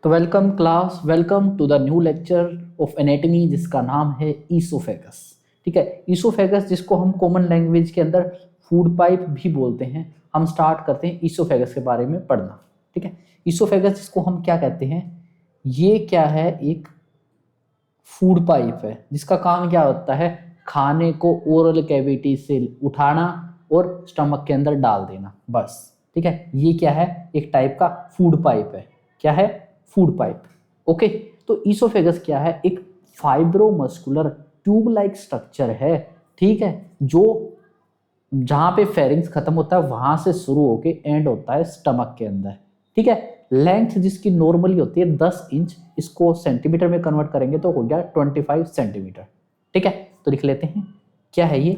तो welcome class, welcome to the new lecture of anatomy जिसका नाम है ईसोफेगस। ठीक है, ईसोफेगस जिसको हम कॉमन लैंग्वेज के अंदर फूड पाइप भी बोलते हैं। हम स्टार्ट करते हैं ईसोफेगस के बारे में पढ़ना। ठीक है, ईसोफेगस जिसको हम क्या कहते हैं, ये क्या है, एक फूड पाइप है जिसका काम क्या होता है, खाने को ओरल कैविटी से उठाना और स्टमक के अंदर डाल देना, बस। ठीक है, ये क्या है, एक टाइप का फूड पाइप है। क्या है? Food pipe. ओके, तो ईसोफेगस क्या है, एक फाइब्रोमस्कुलर ट्यूब लाइक स्ट्रक्चर है। ठीक है, जो जहां पे फेरिंग्स खत्म होता है वहां से शुरू होके एंड होता है स्टमक के अंदर। ठीक है, लेंथ जिसकी नॉर्मली होती है 10 इंच, इसको सेंटीमीटर में कन्वर्ट करेंगे तो हो गया 25 सेंटीमीटर। ठीक है, तो लिख लेते हैं क्या है ये,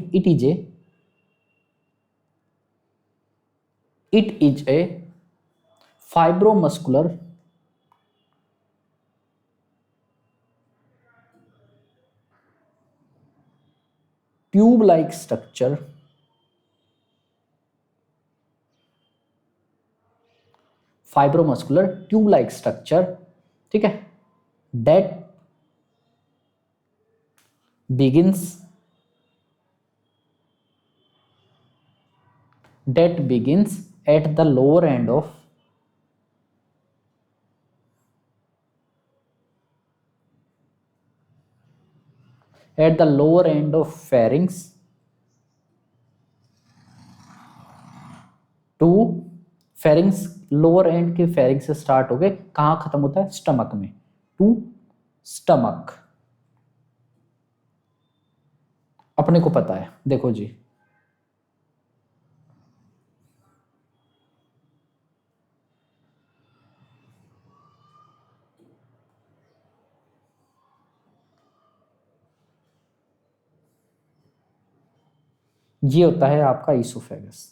it is a fibromuscular tube like structure fibromuscular tube like structure. ठीक है, that begins at the lower end of pharynx to pharynx. Lower end के फेरिंग्स से स्टार्ट हो गए, कहां खत्म होता है, स्टमक में, टू स्टमक। अपने को पता है, देखो जी, ये होता है आपका ईसोफेगस।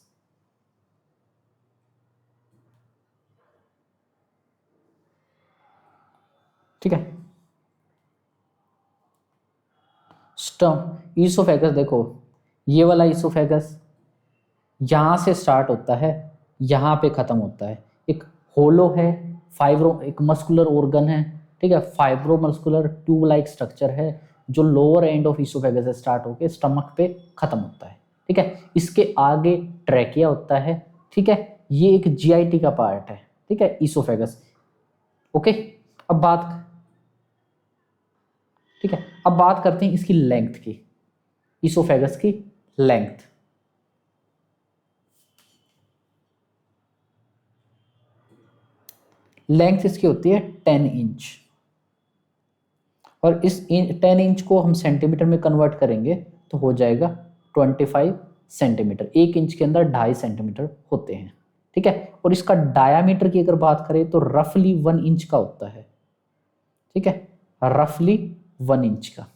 ठीक है, स्टम ईसोफेगस देखो, ये वाला ईसोफेगस यहां से स्टार्ट होता है, यहां पे खत्म होता है। एक होलो है, एक मस्कुलर ऑर्गन है। ठीक है, fibro muscular tube like structure है जो लोअर एंड ऑफ ईसोफेगस से स्टार्ट होकर स्टमक पे खत्म होता है। ठीक है, इसके आगे ट्रैकिया होता है। ठीक है, ये एक जीआईटी का पार्ट है। ठीक है, ईसोफेगस। ओके, अब बात ठीक है, अब बात करते हैं इसकी लेंथ की, ईसोफेगस की लेंथ। लेंथ इसकी होती है 10 इंच, और इस 10 इंच को हम सेंटीमीटर में कन्वर्ट करेंगे तो हो जाएगा 25 सेंटीमीटर। 1 इंच के अंदर 2.5 सेंटीमीटर होते हैं। ठीक है, और इसका डायामीटर की अगर बात करें तो रफली 1 इंच का होता है। ठीक है, रफली 1 इंच का।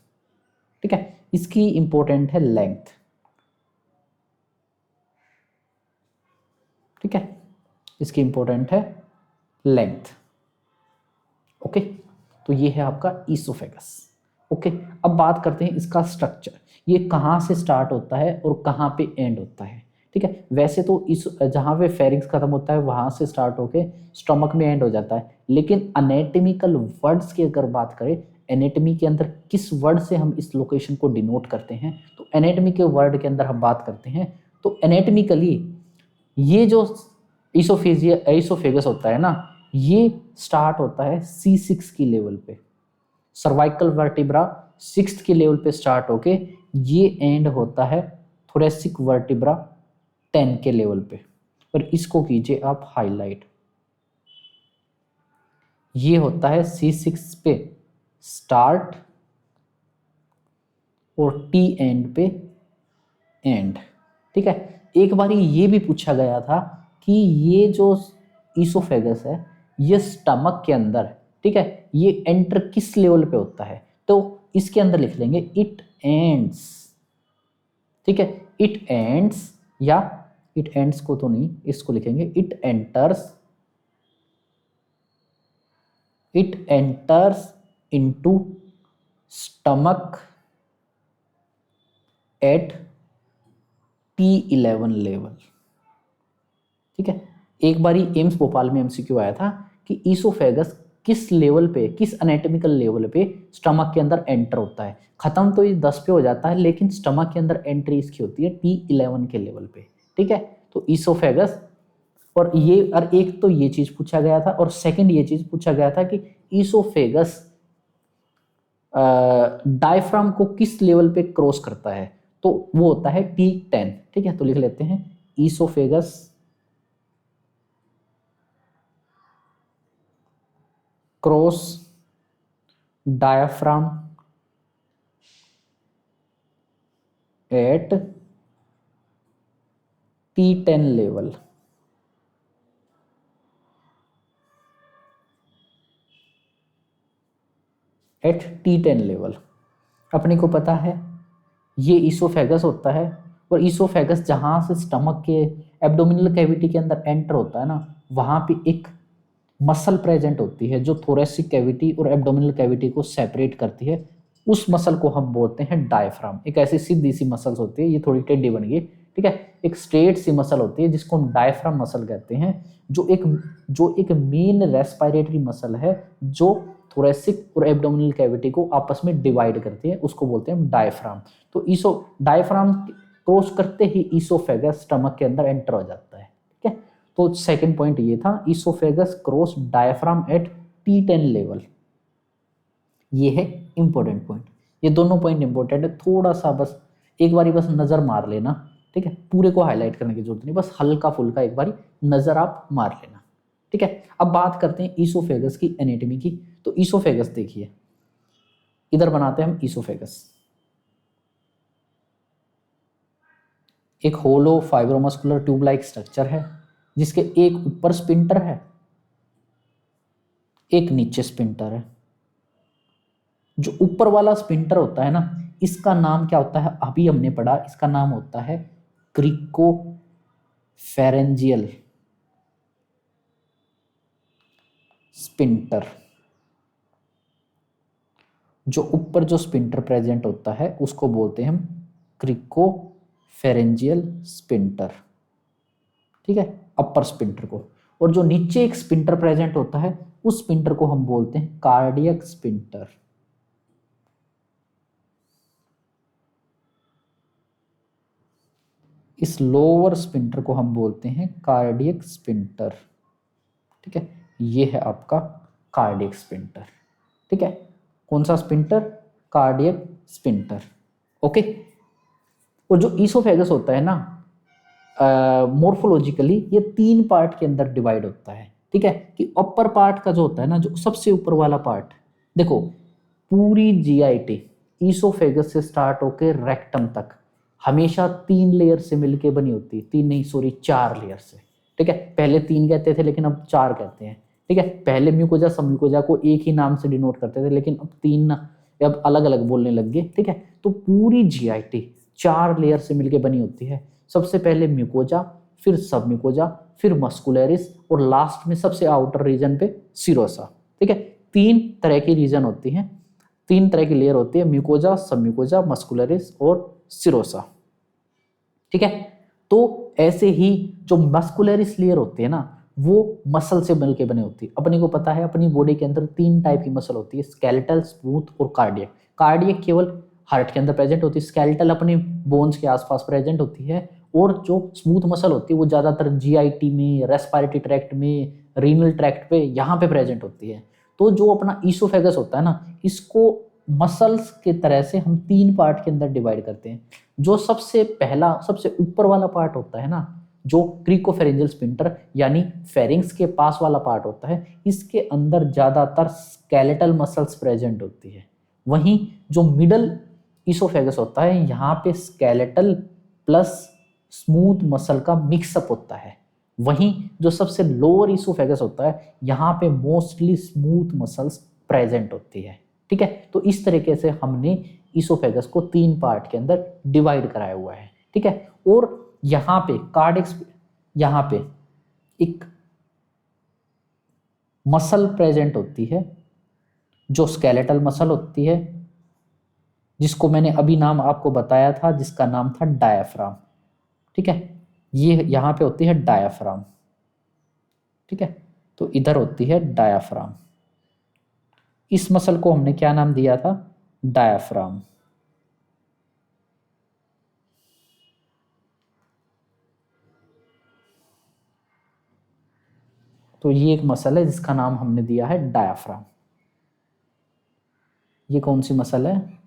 ठीक है, इसकी इंपॉर्टेंट है लेंथ। ठीक है, इसकी इंपॉर्टेंट है लेंथ। ओके, तो ये है आपका ईसोफेगस। ओके, अब बात करते हैं इसका स्ट्रक्चर, ये कहाँ से स्टार्ट होता है और कहाँ पे एंड होता है। ठीक है, वैसे तो इस जहाँ पे फेरिंग्स खत्म होता है वहां से स्टार्ट होके स्टमक में एंड हो जाता है, लेकिन अनेटमिकल वर्ड्स की अगर बात करें, एनेटमी के अंदर किस वर्ड से हम इस लोकेशन को डिनोट करते हैं, तो एनेटमी के वर्ड के अंदर हम बात करते हैं तो एनेटमिकली ये जो ईसोफेगस होता है ना, ये स्टार्ट होता है C6 की लेवल पे, सर्वाइकल वर्टिब्रा 6th की लेवल पे स्टार्ट होके ये एंड होता है थोरेसिक वर्टिब्रा 10 के लेवल पे। और इसको कीजिए आप हाईलाइट, ये होता है C6 पे स्टार्ट और T एंड पे एंड। ठीक है, एक बार ये भी पूछा गया था कि ये जो ईसोफेगस है ये स्टमक के अंदर, ठीक है, ये एंटर किस लेवल पे होता है, तो इसके अंदर लिख लेंगे इट एंड्स। ठीक है, इट एंड्स, या इट एंड्स को तो नहीं, इसको लिखेंगे it enters into stomach at T11 level. ठीक है, एक बारी एम्स भोपाल में एमसीक्यू आया था कि ईसोफेगस किस लेवल पे, किस एनाटॉमिकल लेवल पे स्टमक के अंदर एंटर होता है। खत्म तो ये 10 पे हो जाता है, लेकिन स्टमक के अंदर एंट्री इसकी होती है T11 के लेवल पे, ठीक है। तो ईसोफेगस, और एक तो ये चीज पूछा गया था, और सेकंड ये चीज पूछा गया था कि ईसोफेगस डायफ्राम को किस लेवल पे क्रॉस करता है, तो वो होता है T10, ठीक है। तो लिख लेते हैं oesophagus cross diaphragm at T10 level. At T10 level अपने को पता है ये ईसोफेगस होता है, और ईसोफेगस जहां से स्टमक के एब्डोमिनल कैविटी के अंदर एंटर होता है ना, वहां पे एक मसल प्रेजेंट होती है जो थोरेसिक कैविटी और एब्डोमिनल कैविटी को सेपरेट करती है। उस मसल को हम बोलते हैं डायफ्राम। एक ऐसी सीधी सी मसल्स होती है, ये थोड़ी टेढ़ी बन गई, ठीक है। एक स्ट्रेट सी मसल होती है जिसको हम डायफ्राम मसल कहते हैं, जो एक मेन रेस्पिरेटरी मसल है जो थोरेसिक और एब्डोमिनल कैविटी को आपस में डिवाइड करती है, उसको बोलते हैं डायफ्राम। तो डायफ्राम क्रॉस करते ही ईसोफेगस स्टमक के अंदर एंटर हो जाता है, ठीक है। तो सेकंड पॉइंट ये था, oesophagus cross diaphragm at T10 level. ये है इंपॉर्टेंट पॉइंट। ये दोनों पॉइंट इंपॉर्टेंट है, थोड़ा सा बस एक बारी बस नजर मार लेना, ठीक है। पूरे को हाईलाइट करने की जरूरत नहीं, बस हल्का फुल्का एक बारी नजर आप मार लेना, ठीक है। अब बात करते हैं ईसोफेगस की एनाटॉमी की। तो ईसोफेगस देखिए, इधर बनाते हैं हम ईसोफेगस। एक होलो फाइब्रोमस्कुलर ट्यूब लाइक स्ट्रक्चर है जिसके एक ऊपर स्पिंटर है, एक नीचे स्पिंटर है। जो ऊपर वाला स्पिंटर होता है ना, इसका नाम क्या होता है, अभी हमने पढ़ा, इसका नाम होता है क्रिकोफेरेंजियल स्पिंटर। जो ऊपर जो स्पिंटर प्रेजेंट होता है उसको बोलते हैं हम क्रिकोफेरेंजियल स्पिंटर, ठीक है, अपर स्पिंटर को। और जो नीचे एक स्पिंटर प्रेजेंट होता है उस स्पिंटर को हम बोलते हैं कार्डियक स्पिंटर। इस लोअर स्पिंटर को हम बोलते हैं कार्डियक स्पिंटर, ठीक है। ये है आपका कार्डियक स्पिंटर, ठीक है। कौन सा स्पिंटर, कार्डियक स्पिंटर, ओके। और जो ईसोफेगस होता है ना, मोर्फोलॉजिकली ये 3 पार्ट के अंदर डिवाइड होता है, ठीक है। कि अपर पार्ट का जो होता है ना, जो सबसे ऊपर वाला पार्ट, देखो पूरी GIT ईसोफेगस से स्टार्ट होकर रेक्टम तक हमेशा 3 लेयर से मिलके बनी होती है, 3 नहीं सॉरी 4 लेयर से, ठीक है। पहले 3 कहते थे लेकिन अब 4 कहते हैं, ठीक है। पहले म्यूकोजा सब म्यूकोजा को एक ही नाम से डिनोट करते थे, लेकिन अब 3 अब अलग अलग बोलने लग गए, ठीक है। तो पूरी GIT 4 लेयर से मिलके बनी होती है। सबसे पहले म्यूकोजा, फिर सब म्यूकोजा, फिर मस्कुलरिस, और लास्ट में सबसे आउटर रीजन पे सिरोसा, ठीक है। 3 तरह की रीजन होती हैं, 3 तरह की लेयर होती है, म्यूकोजा, सब म्यूकोजा, मस्कुलरिस और सिरोसा, ठीक है। तो ऐसे ही जो मस्कुलरिस लेयर होती है ना, वो मसल से मिलके बने होती है। अपने को पता है अपनी बॉडी के अंदर 3 टाइप की मसल होती है, स्केलेटल, स्मूथ और कार्डियक। कार्डियक केवल हार्ट के अंदर प्रेजेंट होती है, स्केलेटल अपने बोन्स के आसपास प्रेजेंट होती है, और जो स्मूथ मसल होती है वो ज्यादातर GIT में, रेस्पिरेटरी ट्रैक्ट में, रीनल ट्रैक्ट पे, यहाँ पे प्रेजेंट होती है। तो जो अपना ईसोफेगस होता है ना, इसको मसल्स के तरह से हम 3 पार्ट के अंदर डिवाइड करते हैं। जो सबसे पहला, सबसे ऊपर वाला पार्ट होता है ना, जो क्रिकोफेरेंजियल स्पिंटर यानी फेरिंग्स के पास वाला पार्ट होता है, इसके अंदर ज्यादातर स्केलेटल मसल्स प्रेजेंट होती है। वहीं जो मिडल ईसोफेगस होता है, यहाँ पे स्केलेटल प्लस स्मूथ मसल का मिक्सअप होता है। वहीं जो सबसे लोअर ईसोफेगस होता है, यहाँ पे मोस्टली स्मूथ मसल्स प्रेजेंट होती है, ठीक है। तो इस तरीके से हमने ईसोफेगस को 3 पार्ट के अंदर डिवाइड कराया हुआ है, ठीक है। और यहाँ पे कार्डियक, यहाँ पे एक मसल प्रेजेंट होती है जो स्केलेटल मसल होती है, जिसको मैंने अभी नाम आपको बताया था, जिसका नाम था डायाफ्राम, ठीक है। ये यहाँ पे होती है डायाफ्राम, ठीक है। तो इधर होती है डायाफ्राम, इस मसल को हमने क्या नाम दिया था? डायाफ्राम। तो ये एक मसल है जिसका नाम हमने दिया है डायाफ्राम। ये कौन सी मसल है?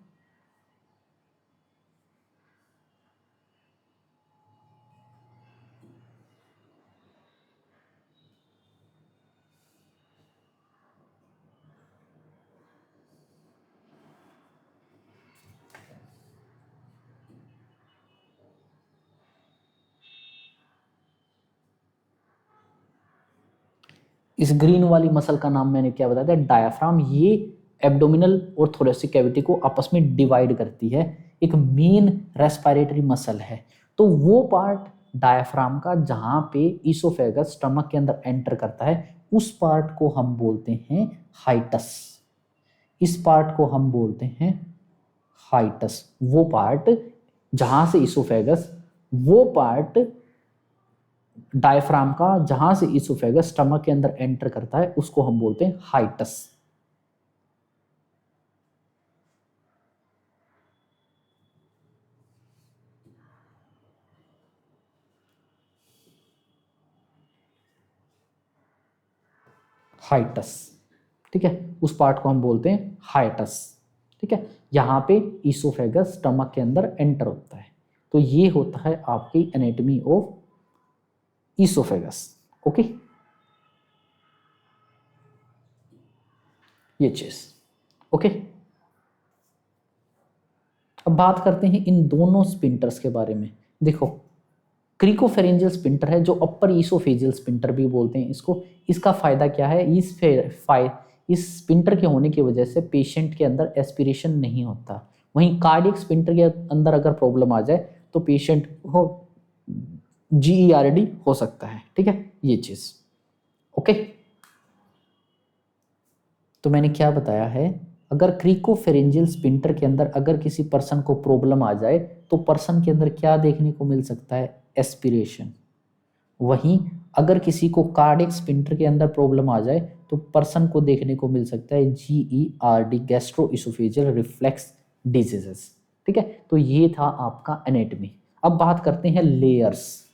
इस ग्रीन वाली मसल का नाम मैंने क्या बताया था? डायाफ्राम। ये एब्डोमिनल और थोरेसिक कैविटी को आपस में डिवाइड करती है, एक मेन रेस्पिरेटरी मसल है। तो वो पार्ट डायाफ्राम का जहाँ पे ईसोफेगस स्टमक के अंदर एंटर करता है, उस पार्ट को हम बोलते हैं हाइटस। इस पार्ट को हम बोलते हैं हाइटस। वो पार्ट जहाँ से ईसोफेगस, वो पार्ट डायफ्राम का जहां से इसोफेगस स्टमक के अंदर एंटर करता है, उसको हम बोलते हैं हाइटस। हाइटस, ठीक है, उस पार्ट को हम बोलते हैं हाइटस। ठीक है, यहाँ पे इसोफेगस स्टमक के अंदर एंटर होता है। तो ये होता है आपकी एनाटॉमी ऑफ इसोफेगस। ओके, ये चीज। ओके, अब बात करते हैं इन दोनों स्पिंटर्स के बारे में। देखो, क्रिकोफेरेंजियल स्पिंटर है, जो अपर ईसोफेजियल स्पिंटर भी बोलते हैं इसको। इसका फायदा क्या है? इस स्पिंटर के होने की वजह से पेशेंट के अंदर एस्पिरेशन नहीं होता। वहीं कार्डियक स्पिंटर के अंदर अगर प्रॉब्लम आ जाए तो पेशेंट को GERD हो सकता है। ठीक है, ये चीज। ओके, तो मैंने क्या बताया है, अगर क्रिकोफेरेंजियल स्पिंटर के अंदर अगर किसी पर्सन को प्रॉब्लम आ जाए तो पर्सन के अंदर क्या देखने को मिल सकता है? एस्पिरेशन। वहीं अगर किसी को कार्डियक स्पिंटर के अंदर प्रॉब्लम आ जाए तो पर्सन को देखने को मिल सकता है GERD, gastro oesophageal reflex diseases. ठीक है, तो ये था आपका एनेटमी। अब बात करते हैं लेयर्स।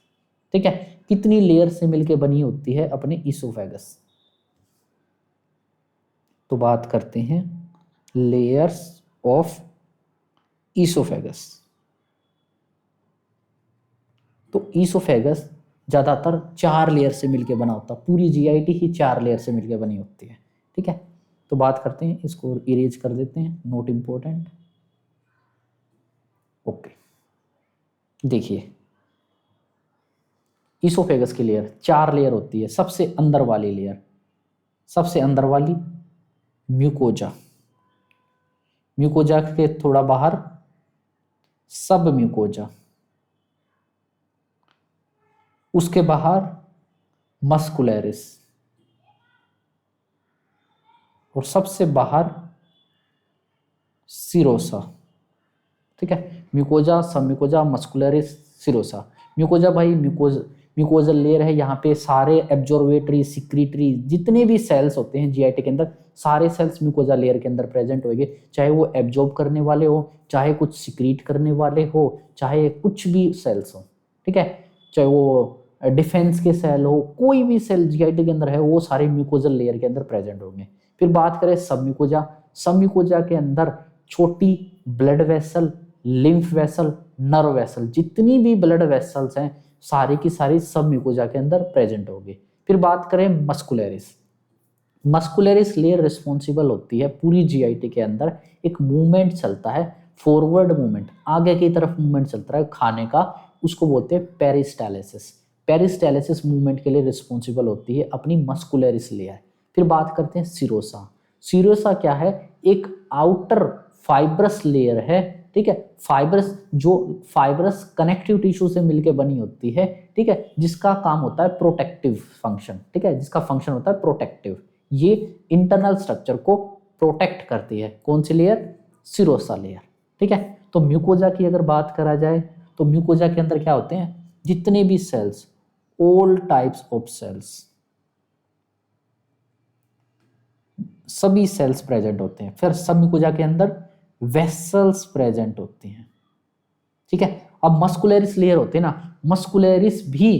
ठीक है, कितनी लेयर से मिलकर बनी होती है अपने इसोफेगस? तो बात करते हैं लेयर्स ऑफ इसोफेगस। तो इसोफेगस ज़्यादातर 4 लेयर से मिलकर बना होता है। पूरी GIT ही 4 लेयर से मिलकर बनी होती है। ठीक है, तो बात करते हैं, इसको इरेज कर देते हैं, नोट इम्पोर्टेंट। ओके, देखिए, इसोफेगस की लेयर 4 लेयर होती है। सबसे अंदर वाली लेयर, सबसे अंदर वाली म्यूकोजा, म्यूकोजा के थोड़ा बाहर सब म्यूकोजा, उसके बाहर मस्कुलरिस, और सबसे बाहर सिरोसा। ठीक है, म्यूकोजा, सब म्यूकोजा, मस्कुलरिस, सिरोसा। म्यूकोजा भाई म्यूकोजल लेयर है। यहाँ पे सारे एब्जॉर्वेटरी, सिक्रीटरी, जितने भी सेल्स होते हैं GIT के अंदर, सारे सेल्स म्यूकोजा लेयर के अंदर प्रेजेंट होंगे। चाहे वो एब्जॉर्ब करने वाले हो, चाहे कुछ सिक्रीट करने वाले हो, चाहे कुछ भी सेल्स हो। ठीक है, चाहे वो डिफेंस के सेल हो, कोई भी सेल GIT के अंदर है, वो सारे म्यूकोजल लेयर के अंदर प्रेजेंट होंगे। फिर बात करें सब म्यूकोजा, सब म्यूकोजा के अंदर छोटी blood vessel, lymph vessel, nerve vessel, जितनी भी ब्लड वेसल्स हैं सारी की सारी सब म्यूकोजा के अंदर प्रेजेंट होगी। फिर बात करें मस्कुलरिस, मस्कुलरिस लेयर रिस्पॉन्सिबल होती है पूरी GIT के अंदर, एक मूवमेंट चलता है, फॉरवर्ड मूवमेंट, आगे की तरफ मूवमेंट चलता है खाने का, उसको बोलते हैं पेरिस्टालिसिस। पेरिस्टालिसिस मूवमेंट के लिए रिस्पॉन्सिबल होती है अपनी मस्कुलरिस लेयर। फिर बात करते हैं सिरोसा। सिरोसा क्या है? एक आउटर फाइब्रस लेयर है। ठीक है, फाइब्रस, जो फाइब्रस कनेक्टिव टिश्यू से मिलकर बनी होती है। ठीक है, जिसका काम होता है प्रोटेक्टिव फंक्शन। ठीक है, जिसका फंक्शन होता है प्रोटेक्टिव। ये इंटरनल स्ट्रक्चर को प्रोटेक्ट करती है। कौन सी लेयर? Serosa layer. ठीक है, तो म्यूकोजा की अगर बात करा जाए तो म्यूकोजा के अंदर क्या होते हैं? जितने भी cells, all types of cells, सभी सेल्स प्रेजेंट होते हैं। फिर सब म्यूकोजा के अंदर वेसल्स प्रेजेंट होते हैं, ठीक है। अब मस्कुलरिस लेयर होते हैं ना, मस्कुलरिस भी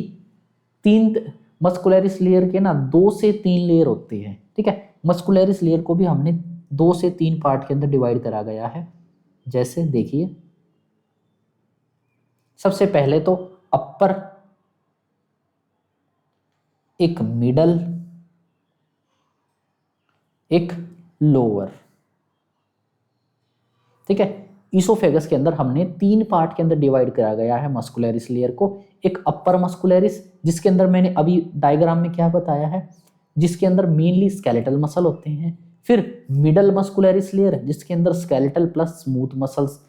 तीन, मस्कुलरिस लेयर के ना 2 से 3 लेयर होते हैं, ठीक है। मस्कुलरिस लेयर को भी हमने 2 से 3 पार्ट के अंदर डिवाइड करा गया है। जैसे देखिए, सबसे पहले तो अपर, एक मिडल, एक लोअर, ठीक है। ईसोफेगस के अंदर हमने 3 पार्ट के अंदर डिवाइड करा गया है मस्कुलरिस लेयर को। एक अपर मस्कुलरिस, जिसके अंदर मैंने अभी डायग्राम में क्या बताया है, जिसके अंदर मेनली स्केलेटल मसल होते हैं। फिर मिडल मस्कुलरिस लेयर, जिसके अंदर स्केलेटल प्लस स्मूथ मसल्स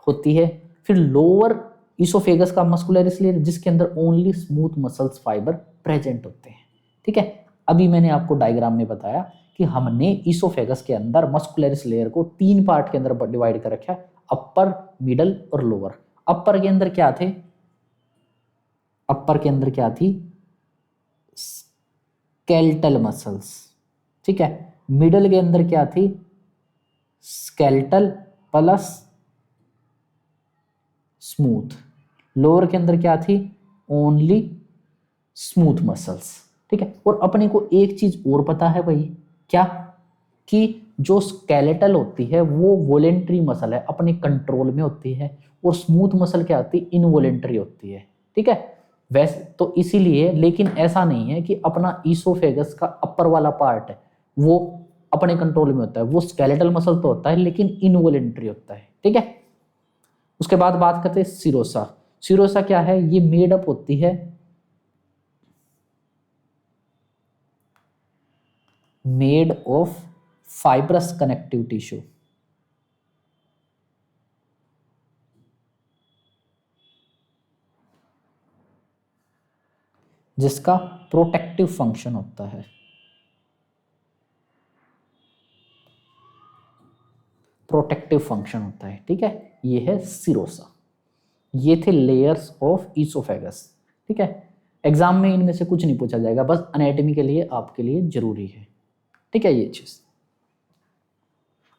होती है। फिर लोअर ईसोफेगस का मस्कुलरिस लेयर, जिसके अंदर only smooth muscles fibre present होते हैं, ठीक है। अभी मैंने आपको डायग्राम में बताया कि हमने ईसोफेगस के अंदर मस्कुलरिस लेयर को 3 पार्ट के अंदर डिवाइड कर रखा है, अपर, मिडल और लोअर। अपर के अंदर क्या थे, अपर के अंदर क्या थी, स्केलेटल मसल्स, ठीक है। मिडल के अंदर क्या थी, स्केलेटल प्लस स्मूथ। लोअर के अंदर क्या थी, ओनली स्मूथ मसल्स, ठीक है। और अपने को एक चीज और पता है भाई, क्या, कि जो स्केलेटल होती है वो वॉलेंट्री मसल है, अपने कंट्रोल में होती है, और स्मूथ मसल क्या होती है, इनवॉलेंट्री होती है, ठीक है। वैसे तो इसीलिए, लेकिन ऐसा नहीं है कि अपना ईसोफेगस का अपर वाला पार्ट है वो अपने कंट्रोल में होता है, वो स्केलेटल मसल तो होता है लेकिन इनवॉलेंट्री होता है, ठीक है। उसके बाद बात करते हैं सिरोसा। सिरोसा क्या है, ये मेड अप होती है made of fibrous connective tissue, जिसका प्रोटेक्टिव फंक्शन होता है, प्रोटेक्टिव फंक्शन होता है, ठीक है। ये है सिरोसा। ये थे लेयर्स ऑफ ईसोफेगस, ठीक है। एग्जाम में इनमें से कुछ नहीं पूछा जाएगा, बस एनाटॉमी के लिए आपके लिए जरूरी है, ठीक है ये चीज।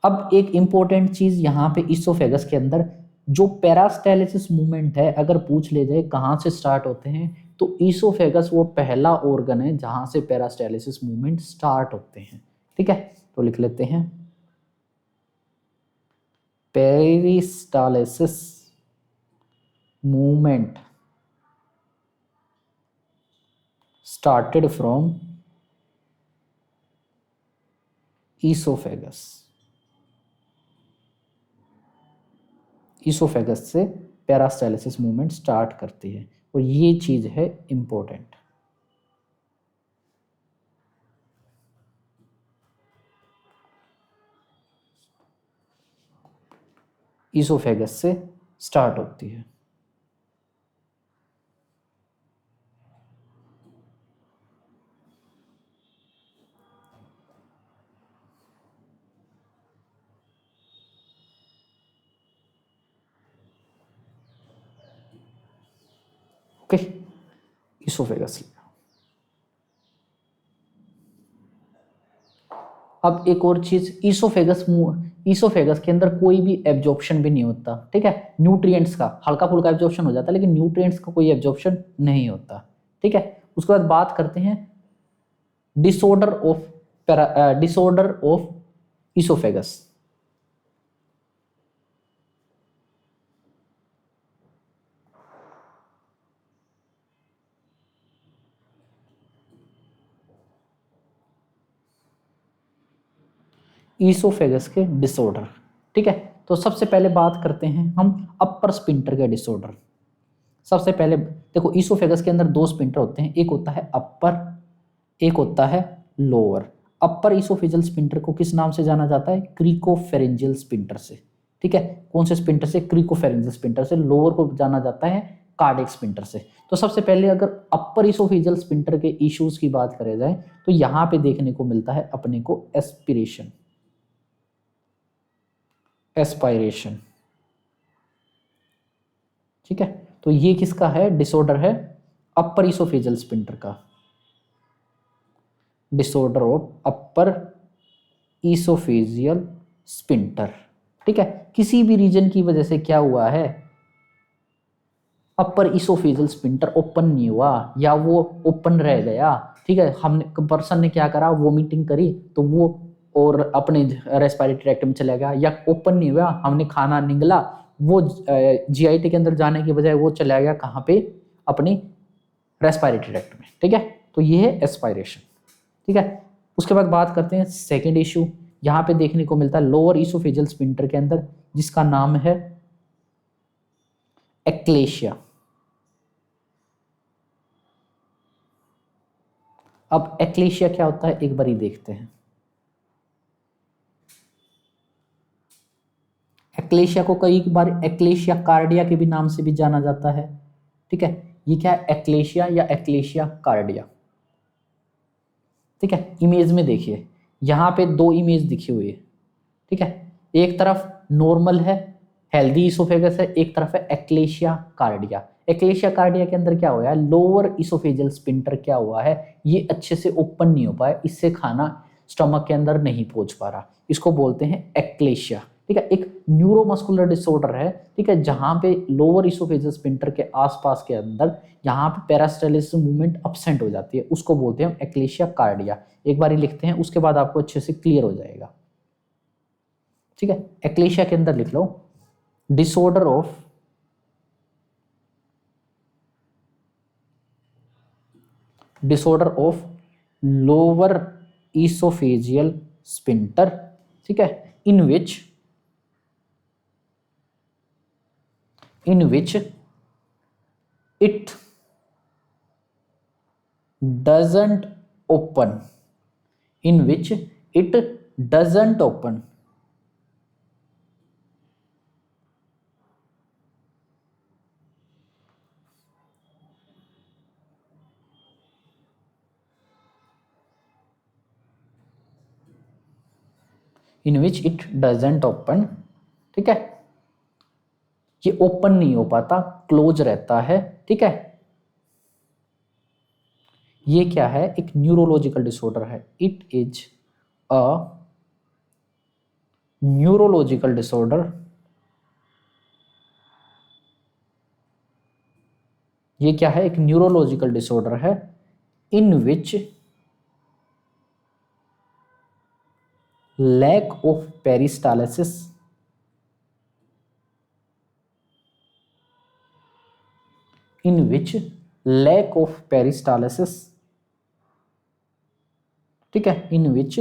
अब एक इंपॉर्टेंट चीज यहाँ पे ईसोफेगस के अंदर जो पेरास्टाइलिसिस मूवमेंट है, अगर पूछ ले जाए कहाँ से स्टार्ट होते हैं, तो ईसोफेगस वो पहला ऑर्गन है जहां से पेरास्टाइलिसिस मूवमेंट स्टार्ट होते हैं, ठीक है। तो लिख लेते हैं, peristalsis movement started from oesophagus. Oesophagus से पेरास्टाइलिसिस मूवमेंट स्टार्ट करती है, और ये चीज है इंपॉर्टेंट। ईसोफेगस से स्टार्ट होती है। Okay, oesophagus. अब एक और चीज, ईसोफेगस के अंदर कोई भी एब्जॉर्प्शन भी नहीं होता, ठीक है। न्यूट्रिएंट्स का हल्का फुल्का एब्जॉर्प्शन हो जाता है, लेकिन न्यूट्रिएंट्स का कोई एब्जॉर्प्शन नहीं होता, ठीक है। उसके बाद बात करते हैं डिसऑर्डर ऑफ ईसोफेगस। ईसोफेगस के डिसऑर्डर, ठीक है। तो सबसे पहले बात करते हैं हम अपर स्पिंटर के डिसऑर्डर। सबसे पहले देखो, ईसोफेगस के अंदर 2 स्पिंटर होते हैं, एक होता है अपर, एक होता है लोअर। अपर ईसोफेजियल स्पिंटर को किस नाम से जाना जाता है, क्रिकोफेरेंजियल स्पिंटर से, ठीक है। कौन से स्पिंटर से, क्रिकोफेरेंजियल स्पिंटर से। लोअर को जाना जाता है कार्डियक स्पिंटर से। तो सबसे पहले अगर अपर ईसोफेजियल स्पिंटर के इश्यूज की बात करें जाए, तो यहां पे देखने को मिलता है अपने को एस्पिरेशन, एस्पायरेशन, ठीक है। तो ये किसका है, डिसऑर्डर है अपर ईसोफेजियल स्पिंटर का, disorder of upper oesophageal sphincter. ठीक है, किसी भी रीजन की वजह से क्या हुआ है, अपर ईसोफेजियल स्पिंटर ओपन नहीं हुआ या वो ओपन रह गया। ठीक है, हमने पर्सन ने क्या करा, वोमिटिंग करी तो वो और अपने रेस्पिरेटरी ट्रैक्ट में चला गया, या ओपन नहीं हुआ, हमने खाना निगला, वो जीआईटी के अंदर जाने की बजाय वो चला गया कहाँ पे, अपनी रेस्पिरेटरी ट्रैक्ट में। ठीक है, तो ये है एस्पायरेशन। ठीक है, उसके बाद बात करते हैं सेकेंड इशू, यहाँ पे देखने को मिलता है लोअर ईसोफेजियल स्पिंटर के अंदर, जिसका नाम है एक्लेशिया। अब एक्लेशिया क्या होता है एक बार ही देखते हैं। एक्लेशिया को कई बार एक्लेशिया कार्डिया के भी नाम से भी जाना जाता है। ठीक है, ये क्या है, एक्लेशिया या एक्लेशिया कार्डिया। ठीक है, इमेज में देखिए, यहाँ पे दो इमेज दिखी हुई है। ठीक है, एक तरफ नॉर्मल है, हेल्दी इसोफेगस है, एक तरफ है एक्लेशिया कार्डिया। एक्लेशिया कार्डिया के अंदर क्या हुआ है, लोअर इसोफेजियल स्पिंटर क्या हुआ है, ये अच्छे से ओपन नहीं हो पाया, इससे खाना स्टमक के अंदर नहीं पहुंच पा रहा, इसको बोलते हैं एक्लेशिया। ठीक है, एक न्यूरोमस्कुलर डिसऑर्डर है। ठीक है, जहां पे लोअर इसोफेजियल स्पिंटर के आसपास के अंदर यहाँ पे पेरास्टाइलिस मूवमेंट अब्सेंट हो जाती है, उसको बोलते हैं एक्लेशिया कार्डिया। एक बार ही लिखते हैं, उसके बाद आपको अच्छे से क्लियर हो जाएगा। ठीक है, एक्लेशिया के अंदर लिख लो, disorder of lower oesophageal sphincter. ठीक है, in which it doesn't open, in which it doesn't open, in which it doesn't open। ठीक है, ये ओपन नहीं हो पाता, क्लोज रहता है। ठीक है, ये क्या है, एक न्यूरोलॉजिकल डिसऑर्डर है, it is a neurological disorder. ये क्या है, एक न्यूरोलॉजिकल डिसऑर्डर है, in which lack of peristalsis, in which lack of peristalsis, ठीक है, in which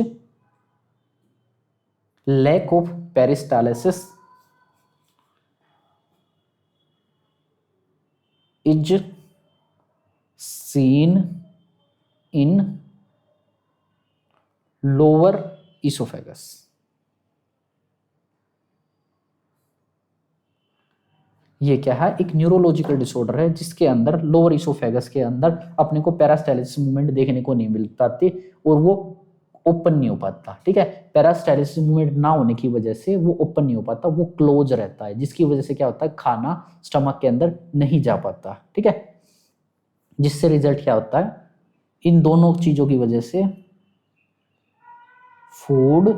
lack of peristalsis is seen in lower esophagus। ये क्या है, एक न्यूरोलॉजिकल डिसऑर्डर है जिसके अंदर लोअर इसोफेगस के अंदर अपने को पेरास्टाइलिस मूवमेंट देखने को नहीं मिल पाती और वो ओपन नहीं हो पाता। ठीक है, पेरास्टाइलिस मूवमेंट ना होने की वजह से वो ओपन नहीं हो पाता, वो क्लोज रहता है, जिसकी वजह से क्या होता है, खाना स्टमक के अंदर नहीं जा पाता। ठीक है, जिससे रिजल्ट क्या होता है, इन दोनों चीजों की वजह से food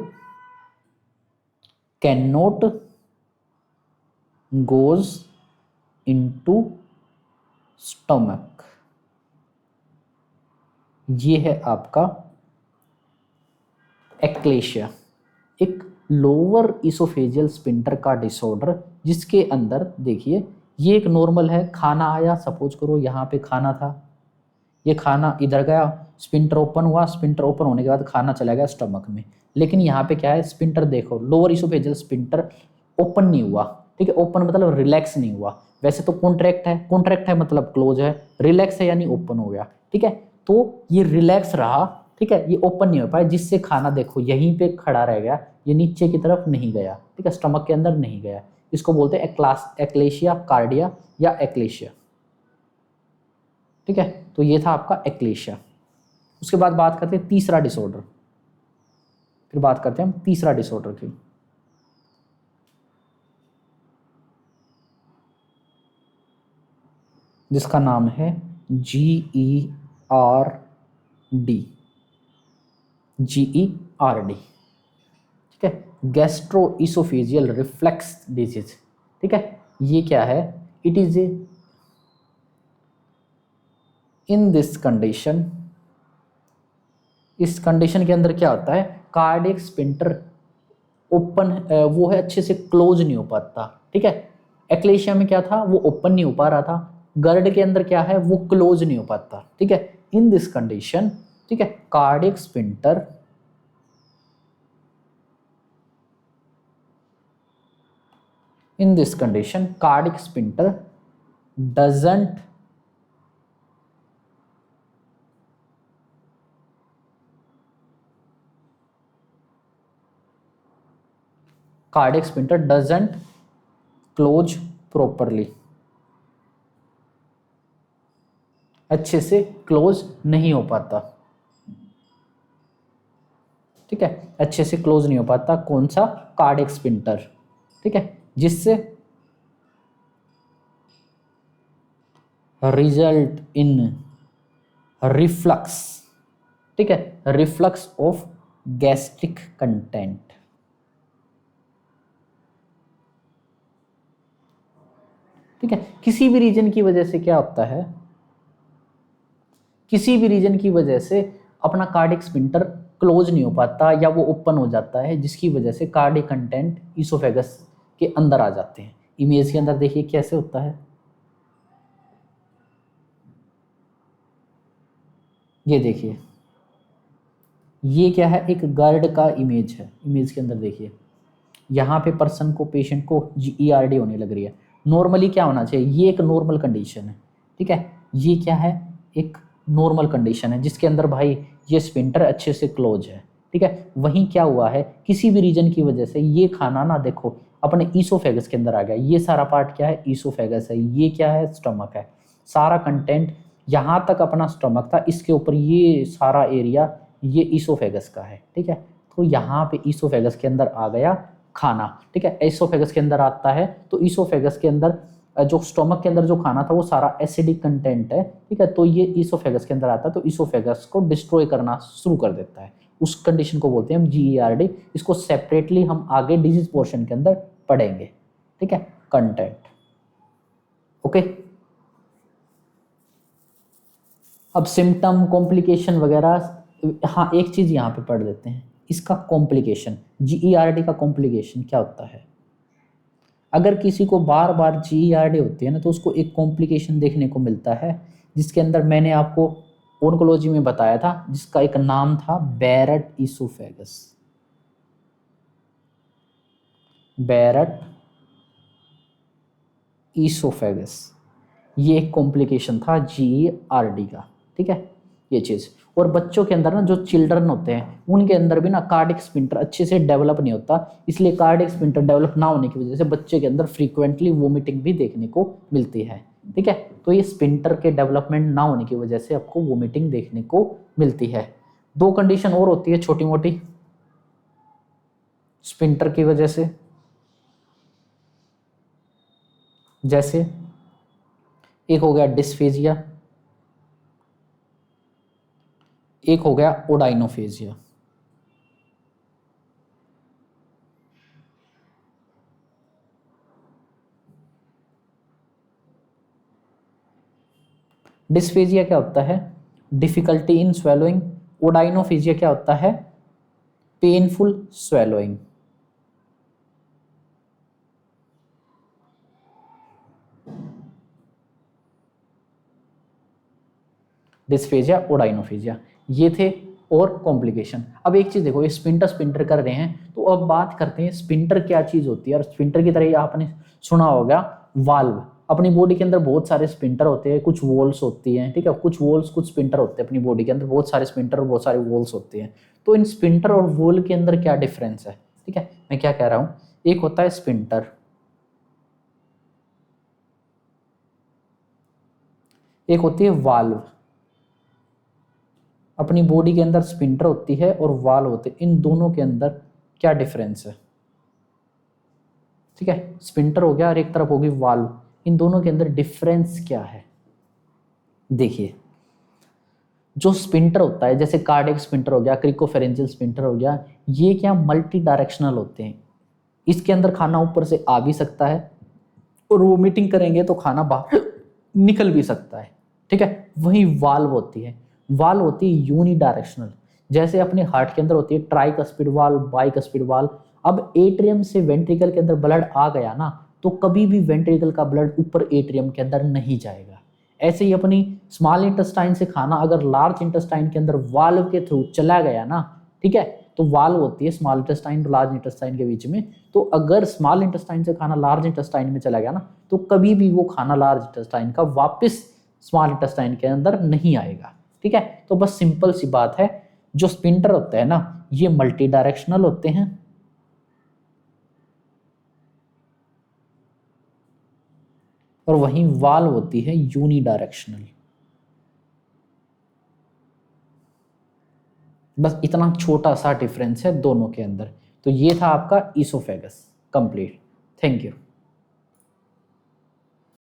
can not goes into stomach. ये है आपका एक्लेशिया, एक लोअर इसोफेजियल स्पिंटर का डिसऑर्डर, जिसके अंदर देखिए ये एक नॉर्मल है, खाना आया, सपोज करो यहाँ पे खाना था, ये खाना इधर गया, स्पिंटर ओपन हुआ, स्पिंटर ओपन होने के बाद खाना चला गया स्टमक में। लेकिन यहाँ पे क्या है, स्पिंटर देखो, लोअर इसोफेजियल स्पिंटर ओपन नहीं हुआ। ठीक है, ओपन मतलब रिलैक्स नहीं हुआ, वैसे तो कॉन्ट्रैक्ट है, कॉन्ट्रैक्ट है मतलब क्लोज है, रिलैक्स है यानी ओपन हो गया। ठीक है, तो ये रिलैक्स रहा। ठीक है, ये ओपन नहीं हो पाया, जिससे खाना देखो यहीं पे खड़ा रह गया, ये नीचे की तरफ नहीं गया। ठीक है, स्टमक के अंदर नहीं गया, इसको बोलते हैं एक्लेशिया कार्डिया या एक्लेशिया। ठीक है, तो ये था आपका एक्लेशिया। उसके बाद बात करते हैं तीसरा डिसऑर्डर, फिर बात करते हैं हम तीसरा डिसऑर्डर की। जिसका नाम है GERD। GERD, ठीक है, गैस्ट्रो इसोफेजियल रिफ्लेक्स डिजीज, ठीक है, ये क्या है, it is A in this condition, इस कंडीशन के अंदर क्या होता है, कार्डियक स्पिंटर ओपन, वो है अच्छे से क्लोज नहीं हो पाता, ठीक है, एक्लेशिया में क्या था, वो ओपन नहीं हो पा रहा था, गर्ड के अंदर क्या है, वो क्लोज नहीं हो पाता, ठीक है, इन दिस कंडीशन, ठीक है, cardiac sphincter in this condition cardiac sphincter doesn't cardiac sphincter doesn't close properly, अच्छे से क्लोज नहीं हो पाता, ठीक है, अच्छे से क्लोज नहीं हो पाता, कौन सा, कार्डियक स्पिंटर, ठीक है, जिससे रिजल्ट इन रिफ्लक्स, ठीक है, रिफ्लक्स ऑफ गैस्ट्रिक कंटेंट, ठीक है, किसी भी रीजन की वजह से क्या होता है, किसी भी रीजन की वजह से अपना कार्डियक स्पिंटर क्लोज नहीं हो पाता या वो ओपन हो जाता है, जिसकी वजह से कार्डियक कंटेंट ईसोफेगस के अंदर आ जाते हैं। इमेज के अंदर देखिए कैसे होता है, ये देखिए, ये क्या है, एक गर्ड का इमेज है, इमेज के अंदर देखिए, यहाँ पे पर्सन को, पेशेंट को GERD होने लग रही है। नॉर्मली क्या होना चाहिए, ये एक नॉर्मल कंडीशन है, ठीक है, ये क्या है, एक नॉर्मल कंडीशन है जिसके अंदर भाई ये स्पिंटर अच्छे से क्लोज है, ठीक है, वहीं क्या हुआ है, किसी भी रीजन की वजह से ये खाना ना देखो अपने ईसोफेगस के अंदर आ गया, ये सारा पार्ट क्या है, ईसोफेगस है, ये क्या है, स्टमक है, सारा कंटेंट यहाँ तक अपना स्टमक था, इसके ऊपर ये सारा एरिया ये ईसोफेगस का है, ठीक है, तो यहाँ पे ईसोफेगस के अंदर आ गया खाना, ठीक है, ईसोफेगस के अंदर आता है तो ईसोफेगस के अंदर जो स्टोमक के अंदर जो खाना था वो सारा एसिडिक कंटेंट है, ठीक है, तो ये ईसोफेगस के अंदर आता है तो ईसोफेगस को डिस्ट्रॉय करना शुरू कर देता है, उस कंडीशन को बोलते हैं हम GERD। इसको सेपरेटली हम आगे डिजीज पोर्शन के अंदर पढ़ेंगे, ठीक है, कंटेंट, ओके। अब सिम्टम कॉम्प्लिकेशन वगैरह, हाँ एक चीज यहाँ पे पढ़ देते हैं, इसका कॉम्प्लिकेशन, GERD का कॉम्प्लिकेशन क्या होता है, अगर किसी को बार बार GERD होती है ना तो उसको एक कॉम्प्लिकेशन देखने को मिलता है, जिसके अंदर मैंने आपको ओन्कोलॉजी में बताया था, जिसका एक नाम था बैरट ईसोफेगस, बैरट ईसोफेगस, ये एक कॉम्प्लिकेशन था GERD का, ठीक है, ये चीज़। और बच्चों के अंदर ना जो चिल्ड्रन होते हैं उनके अंदर भी ना कार्डियक स्पिंटर अच्छे से डेवलप नहीं होता, इसलिए कार्डियक स्पिंटर डेवलप ना होने की वजह से बच्चे के अंदर फ्रीक्वेंटली वोमिटिंग भी देखने को मिलती है, ठीक है, तो ये स्पिंटर के डेवलपमेंट ना होने की वजह से आपको वोमिटिंग देखने को मिलती है। दो कंडीशन और होती है छोटी मोटी स्पिंटर की वजह से, जैसे एक हो गया डिस्फेजिया, एक हो गया ओडाइनोफेजिया। डिस्फेजिया क्या होता है, डिफिकल्टी इन स्वेलोइंग, ओडाइनोफेजिया क्या होता है, पेनफुल स्वेलोइंग। डिस्फेजिया, ओडाइनोफेजिया, ये थे और कॉम्प्लिकेशन। अब एक चीज देखो, ये स्पिंटर स्पिंटर कर रहे हैं तो अब बात करते हैं स्पिंटर क्या चीज होती है। और स्पिंटर की तरह आपने सुना होगा वाल्व, अपनी बॉडी के अंदर बहुत सारे स्पिंटर होते हैं, कुछ वॉल्स होती हैं, ठीक है, कुछ वॉल्स कुछ स्पिंटर होते हैं, अपनी बॉडी के अंदर बहुत सारे स्पिंटर और बहुत सारे वॉल्स होते हैं। तो इन स्पिंटर और वॉल के अंदर क्या डिफरेंस है, ठीक है, मैं क्या कह रहा हूँ, एक होता है स्पिंटर, एक होती है वाल्व। अपनी बॉडी के अंदर स्पिंटर होती है और वाल्व होते हैं, इन दोनों के अंदर क्या डिफरेंस है, ठीक है, स्पिंटर हो गया और एक तरफ होगी वाल्व, इन दोनों के अंदर डिफरेंस क्या है। देखिए जो स्पिंटर होता है, जैसे कार्डियक स्पिंटर हो गया, क्रिकोफेरेंजियल स्पिंटर हो गया, ये क्या मल्टी डायरेक्शनल होते हैं। इसके अंदर खाना ऊपर से आ भी सकता है और वोमिटिंग करेंगे तो खाना बाहर निकल भी सकता है, ठीक है। वही वाल्व होती है, वाल्व होती है यूनी डायरेक्शनल, जैसे अपने हार्ट के अंदर होती है ट्राइकस्पिड वाल्व, बाइकस्पिड वाल्व। अब एट्रियम से वेंट्रिकल के अंदर ब्लड आ गया ना, तो कभी भी वेंट्रिकल का ब्लड ऊपर एट्रियम के अंदर नहीं जाएगा। ऐसे ही अपनी स्मॉल इंटेस्टाइन से खाना अगर लार्ज इंटेस्टाइन के अंदर वाल्व के थ्रू चला गया ना, ठीक है, तो वाल्व होती है स्मॉल इंटेस्टाइन और लार्ज इंटेस्टाइन के बीच में, तो अगर स्मॉल इंटेस्टाइन से खाना लार्ज इंटेस्टाइन में चला गया ना, तो कभी भी वो खाना लार्ज इंटेस्टाइन का वापस स्मॉल इंटेस्टाइन के अंदर नहीं आएगा, ठीक है। तो बस सिंपल सी बात है, जो स्पिंटर होते हैं ना, ये मल्टी डायरेक्शनल होते हैं, और वहीं वाल्व होती है यूनी डायरेक्शनल। बस इतना छोटा सा डिफरेंस है दोनों के अंदर। तो ये था आपका ईसोफेगस कंप्लीट। Thank you.